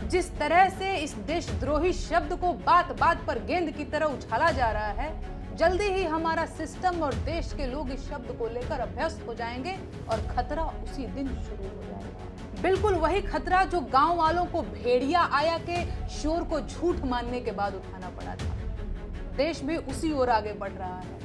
जिस तरह से इस देशद्रोही शब्द को बात बात पर गेंद की तरह उछाला जा रहा है, जल्दी ही हमारा सिस्टम और देश के लोग इस शब्द को लेकर अभ्यस्त हो जाएंगे और खतरा उसी दिन शुरू हो जाएगा। बिल्कुल वही खतरा जो गांव वालों को भेड़िया आया के शोर को झूठ मानने के बाद उठाना पड़ा था। देश भी उसी ओर आगे बढ़ रहा है।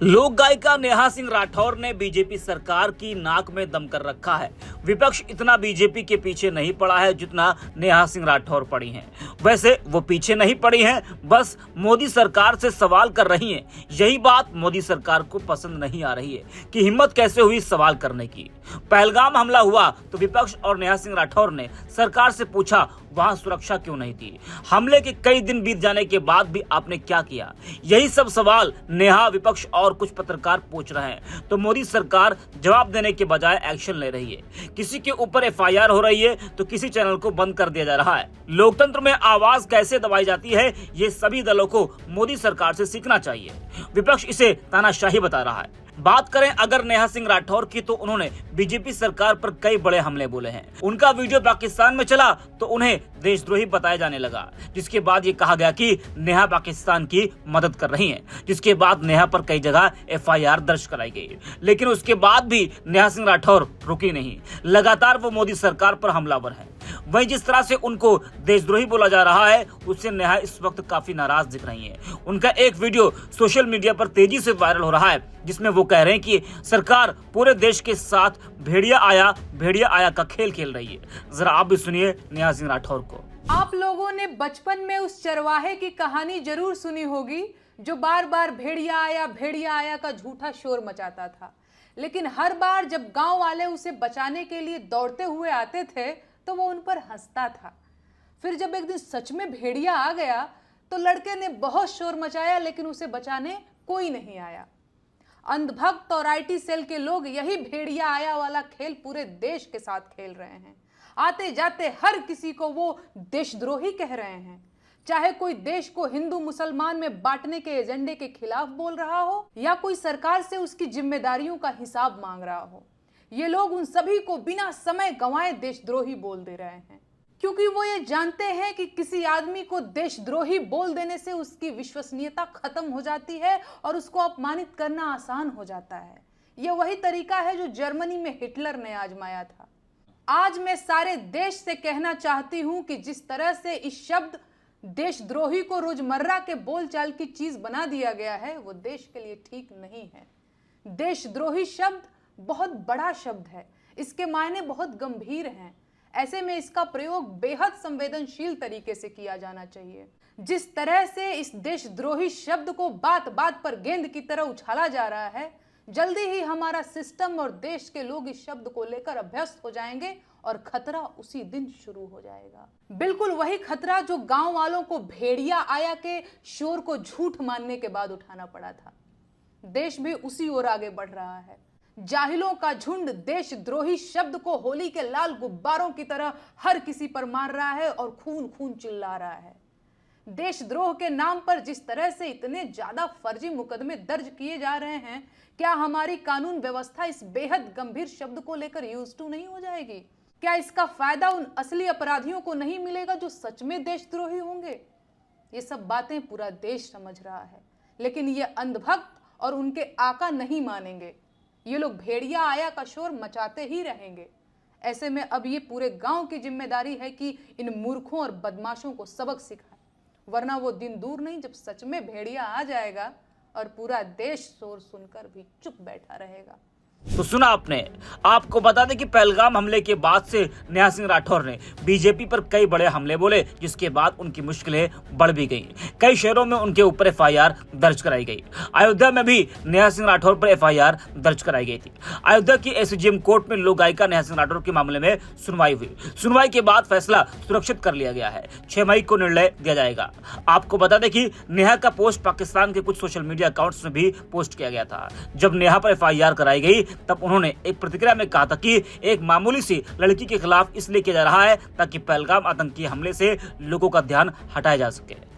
लोक गायिका नेहा सिंह राठौर ने बीजेपी सरकार की नाक में दम कर रखा है। विपक्ष इतना बीजेपी के पीछे नहीं पड़ा है जितना नेहा सिंह राठौर पड़ी हैं। वैसे वो पीछे नहीं पड़ी हैं, बस मोदी सरकार से सवाल कर रही हैं। यही बात मोदी सरकार को पसंद नहीं आ रही है कि हिम्मत कैसे हुई सवाल करने की। पहलगाम हमला हुआ तो विपक्ष और नेहा सिंह राठौर ने सरकार से पूछा वहां सुरक्षा क्यों नहीं थी। हमले के कई दिन बीत जाने के बाद भी आपने क्या किया। यही सब सवाल नेहा, विपक्ष और कुछ पत्रकार पूछ रहे हैं, तो मोदी सरकार जवाब देने के बजाय एक्शन ले रही है। किसी के ऊपर एफआईआर हो रही है तो किसी चैनल को बंद कर दिया जा रहा है। लोकतंत्र में आवाज कैसे दबाई जाती है, ये सभी दलों को मोदी सरकार से सीखना चाहिए। विपक्ष इसे तानाशाही बता रहा है। बात करें अगर नेहा सिंह राठौर की, तो उन्होंने बीजेपी सरकार पर कई बड़े हमले बोले हैं। उनका वीडियो पाकिस्तान में चला तो उन्हें देशद्रोही बताया जाने लगा, जिसके बाद ये कहा गया कि नेहा पाकिस्तान की मदद कर रही हैं। जिसके बाद नेहा पर कई जगह एफआईआर दर्ज कराई गई, लेकिन उसके बाद भी नेहा सिंह राठौर रुकी नहीं। लगातार वो मोदी सरकार पर हमलावर है। वहीं जिस तरह से उनको देशद्रोही बोला जा रहा है, उससे नेहा इस वक्त काफी नाराज दिख रही हैं। उनका एक वीडियो सोशल मीडिया पर तेजी से वायरल हो रहा है, जिसमें वो कह रहे हैं कि सरकार पूरे देश के साथ भेड़िया आया का खेल खेल रही है। जरा आप भी सुनिए नेहा सिंह राठौर को। आप लोगों ने बचपन में उस चरवाहे की कहानी जरूर सुनी होगी जो बार बार भेड़िया आया का झूठा शोर मचाता था, लेकिन हर बार जब गांव वाले उसे बचाने के लिए दौड़ते हुए आते थे तो वो उन पर हंसता था। फिर जब एक दिन सच में भेड़िया आ गया तो लड़के ने बहुत शोर मचाया, लेकिन उसे बचाने कोई नहीं आया। अंधभक्त और आईटी सेल के लोग यही भेड़िया आया वाला खेल पूरे देश के साथ खेल रहे हैं। आते जाते हर किसी को वो देशद्रोही कह रहे हैं, चाहे कोई देश को हिंदू मुसलमान में बांटने के एजेंडे के खिलाफ बोल रहा हो या कोई सरकार से उसकी जिम्मेदारियों का हिसाब मांग रहा हो। ये लोग उन सभी को बिना समय गंवाए देशद्रोही बोल दे रहे हैं, क्योंकि वो ये जानते हैं कि किसी आदमी को देशद्रोही बोल देने से उसकी विश्वसनीयता खत्म हो जाती है और उसको अपमानित करना आसान हो जाता है। ये वही तरीका है जो जर्मनी में हिटलर ने आजमाया था। आज मैं सारे देश से कहना चाहती हूं कि जिस तरह से इस शब्द देशद्रोही को रोजमर्रा के बोलचाल की चीज बना दिया गया है, वो देश के लिए ठीक नहीं है। देशद्रोही शब्द बहुत बड़ा शब्द है, इसके मायने बहुत गंभीर हैं। ऐसे में इसका प्रयोग बेहद संवेदनशील तरीके से किया जाना चाहिए। जिस तरह से इस देशद्रोही शब्द को बात बात पर गेंद की तरह उछाला जा रहा है, जल्दी ही हमारा सिस्टम और देश के लोग इस शब्द को लेकर अभ्यस्त हो जाएंगे और खतरा उसी दिन शुरू हो जाएगा। बिल्कुल वही खतरा जो गांव वालों को भेड़िया आया के शोर को झूठ मानने के बाद उठाना पड़ा था। देश भी उसी ओर आगे बढ़ रहा है। जाहिलों का झुंड देशद्रोही शब्द को होली के लाल गुब्बारों की तरह हर किसी पर मार रहा है और खून खून चिल्ला रहा है। देशद्रोह के नाम पर जिस तरह से इतने ज्यादा फर्जी मुकदमे दर्ज किए जा रहे हैं, क्या हमारी कानून व्यवस्था इस बेहद गंभीर शब्द को लेकर यूज्ड टू नहीं हो जाएगी? क्या इसका फायदा उन असली अपराधियों को नहीं मिलेगा जो सच में देशद्रोही होंगे? ये सब बातें पूरा देश समझ रहा है, लेकिन ये अंधभक्त और उनके आका नहीं मानेंगे। ये लोग भेड़िया आया का शोर मचाते ही रहेंगे। ऐसे में अब ये पूरे गांव की जिम्मेदारी है कि इन मूर्खों और बदमाशों को सबक सिखाए, वरना वो दिन दूर नहीं जब सच में भेड़िया आ जाएगा और पूरा देश शोर सुनकर भी चुप बैठा रहेगा। तो सुना आपने। आपको बता दें कि पहलगाम हमले के बाद से नेहा सिंह राठौर ने बीजेपी पर कई बड़े हमले बोले, जिसके बाद उनकी मुश्किलें बढ़ भी गईं। कई शहरों में उनके ऊपर एफआईआर दर्ज कराई गई। अयोध्या में भी नेहा सिंह राठौर पर एफआईआर दर्ज कराई गई थी। अयोध्या की एसडीएम कोर्ट में लोक गायिका नेहा सिंह राठौर के मामले में सुनवाई हुई। सुनवाई के बाद फैसला सुरक्षित कर लिया गया है। 6 मई को निर्णय दिया जाएगा। आपको बता दें कि नेहा का पोस्ट पाकिस्तान के कुछ सोशल मीडिया अकाउंट्स में भी पोस्ट किया गया था। जब नेहा पर एफआईआर कराई गई तब उन्होंने एक प्रतिक्रिया में कहा था कि एक मामूली सी लड़की के खिलाफ इसलिए किया जा रहा है ताकि पहलगाम आतंकी हमले से लोगों का ध्यान हटाया जा सके।